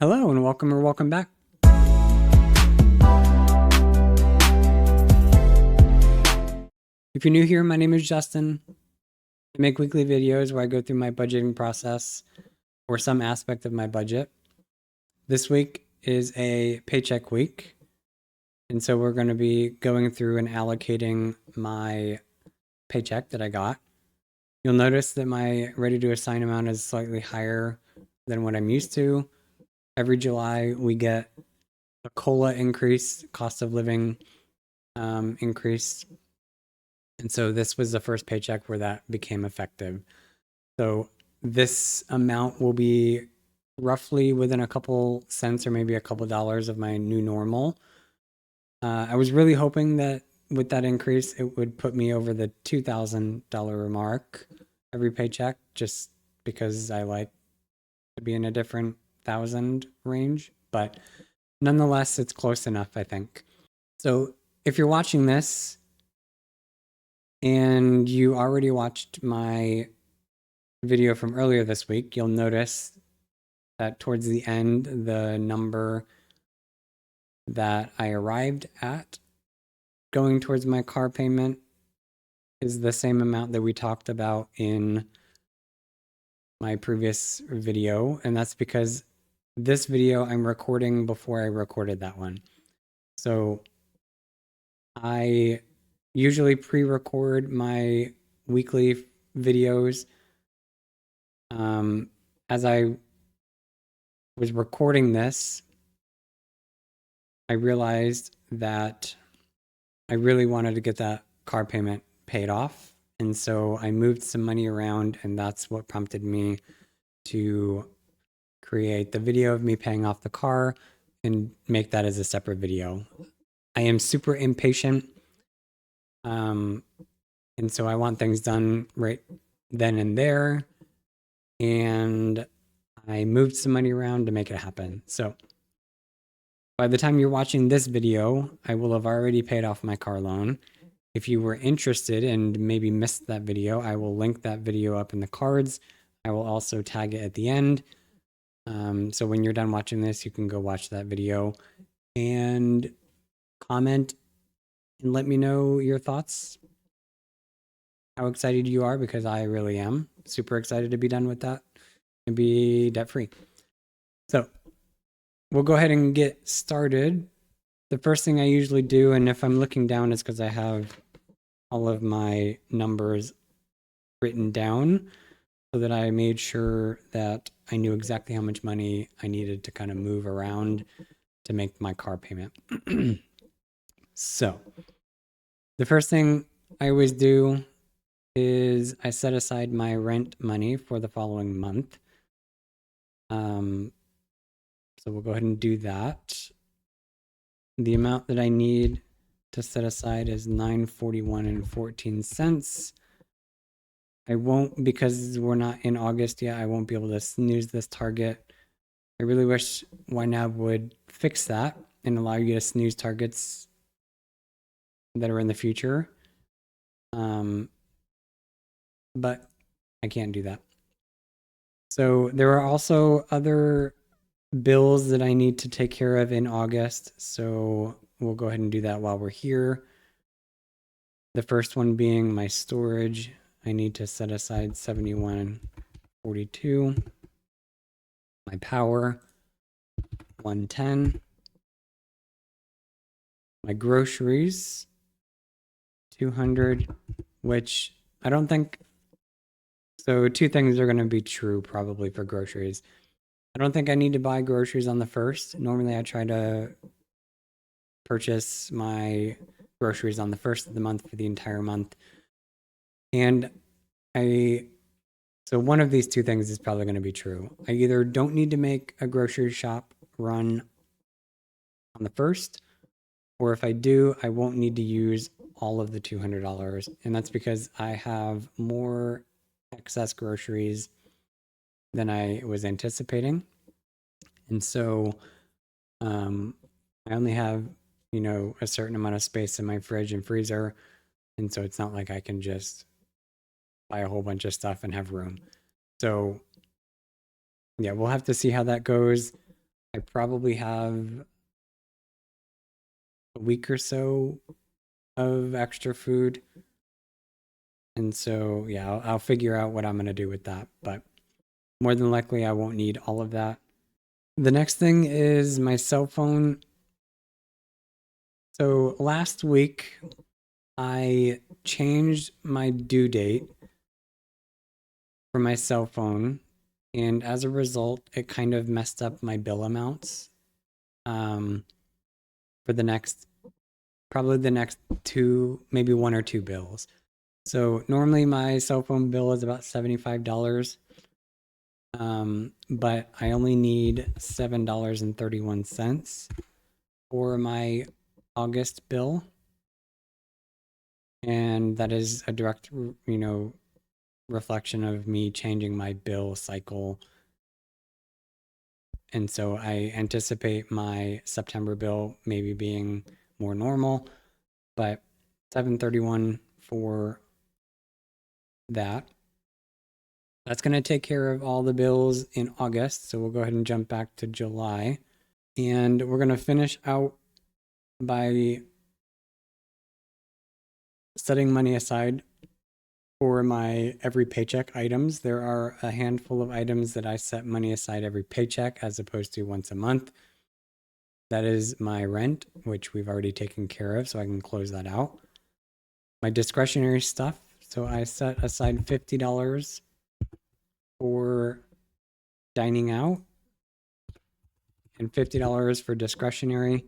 Hello and welcome back. If you're new here, my name is Justin. I make weekly videos where I go through my budgeting process or some aspect of my budget. This week is a paycheck week, and so we're going to be going through and allocating my paycheck that I got. You'll notice that my ready to assign amount is slightly higher than what I'm used to. Every July, we get a COLA increase, cost of living increase. And so this was the first paycheck where that became effective. So this amount will be roughly within a couple cents or maybe a couple dollars of my new normal. I was really hoping that with that increase, it would put me over the $2,000 mark every paycheck, just because I like to be in a different thousand range. But nonetheless, it's close enough, I think. So if you're watching this and you already watched my video from earlier this week, you'll notice that towards the end, the number that I arrived at going towards my car payment is the same amount that we talked about in my previous video. And that's because this video I'm recording before I recorded that one. So I usually pre-record my weekly videos. As I was recording this, I realized that I really wanted to get that car payment paid off. And so I moved some money around, and that's what prompted me to create the video of me paying off the car and make that as a separate video. I am super impatient. And so I want things done right then and there. And I moved some money around to make it happen. So by the time you're watching this video, I will have already paid off my car loan. If you were interested and maybe missed that video, I will link that video up in the cards. I will also tag it at the end. So when you're done watching this, you can go watch that video and comment and let me know your thoughts, how excited you are, because I really am super excited to be done with that and be debt free. So we'll go ahead and get started. The first thing I usually do, and if I'm looking down, is because I have all of my numbers written down so that I made sure that I knew exactly how much money I needed to kind of move around to make my car payment. So the first thing I always do is I set aside my rent money for the following month. So we'll go ahead and do that. The amount that I need to set aside is $9.41 I won't, because we're not in August yet, I won't be able to snooze this target. I really wish YNAB would fix that and allow you to snooze targets that are in the future. But I can't do that. So there are also other bills that I need to take care of in August. So we'll go ahead and do that while we're here. The first one being my storage. I need to set aside $71.42. My power, $110. My groceries, $200, which I don't think. So two things are going to be true probably for groceries. I don't think I need to buy groceries on the 1st. Normally I try to purchase my groceries on the 1st of the month for the entire month. And so one of these two things is probably going to be true. I either don't need to make a grocery shop run on the 1st, or if I do, I won't need to use all of the $200. And that's because I have more excess groceries than I was anticipating. And so I only have, a certain amount of space in my fridge and freezer. And so it's not like I can just buy a whole bunch of stuff and have room. So yeah, we'll have to see how that goes. I probably have a week or so of extra food. And so, yeah, I'll figure out what I'm going to do with that. But more than likely, I won't need all of that. The next thing is my cell phone. So last week, I changed my due date for my cell phone. And as a result, it kind of messed up my bill amounts for probably the next two, maybe one or two bills. So normally my cell phone bill is about $75. But I only need $7.31 for my August bill. And that is a direct, reflection of me changing my bill cycle. And so I anticipate my September bill maybe being more normal, but 731 for that. That's going to take care of all the bills in August. So we'll go ahead and jump back to July. And we're going to finish out by setting money aside for my every paycheck items. There are a handful of items that I set money aside every paycheck as opposed to once a month. That is my rent, which we've already taken care of, so I can close that out. My discretionary stuff. So I set aside $50 for dining out and $50 for discretionary.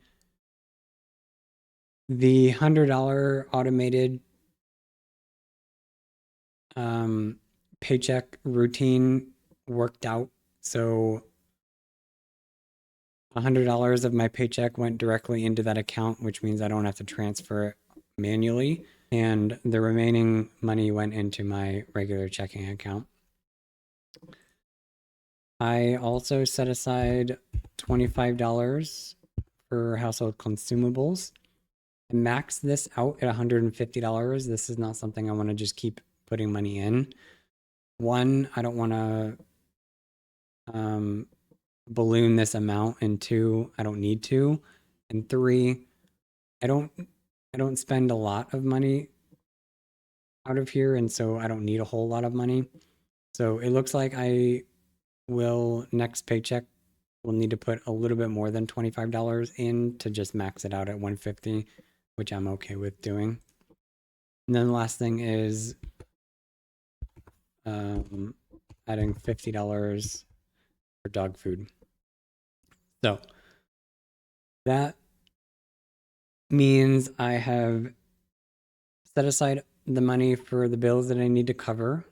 The $100 automated paycheck routine worked out. So $100 of my paycheck went directly into that account, which means I don't have to transfer it manually. And the remaining money went into my regular checking account. I also set aside $25 for household consumables. I maxed this out at $150. This is not something I want to just keep putting money in. One, I don't want to balloon this amount, and two, I don't need to, and three, I don't spend a lot of money out of here, and so I don't need a whole lot of money. So it looks like I will next paycheck will need to put a little bit more than $25 in to just max it out at $150, which I'm okay with doing. And then the last thing is adding $50 for dog food. So that means I have set aside the money for the bills that I need to cover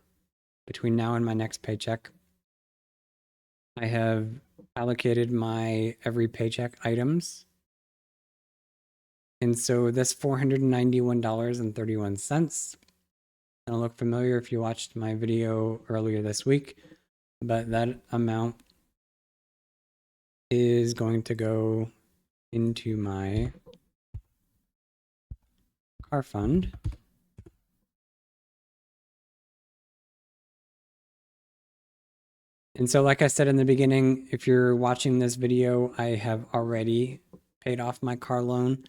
between now and my next paycheck. I have allocated my every paycheck items. And so this $491.31, it'll look familiar if you watched my video earlier this week, but that amount is going to go into my car fund. And so, like I said in the beginning, if you're watching this video, I have already paid off my car loan.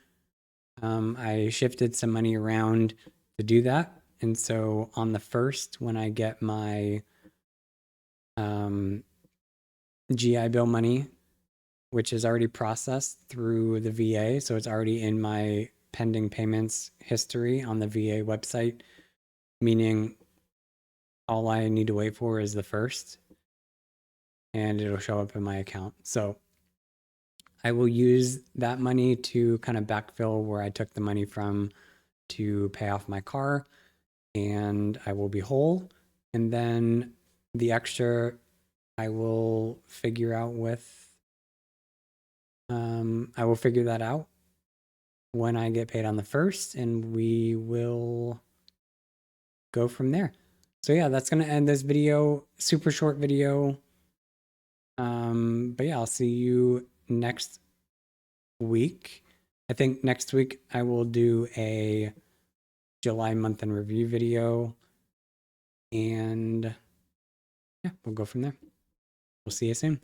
I shifted some money around to do that. And so on the 1st, when I get my GI Bill money, which is already processed through the VA, so it's already in my pending payments history on the VA website, meaning all I need to wait for is the 1st, and it'll show up in my account. So I will use that money to kind of backfill where I took the money from to pay off my car, and I will be whole. And then the extra I will figure out I will figure that out when I get paid on the 1st, and we will go from there. So yeah, that's going to end this video. Super short video. But yeah, I'll see you next week. I think next week I will do a July month in review video, and yeah, we'll go from there. We'll see you soon.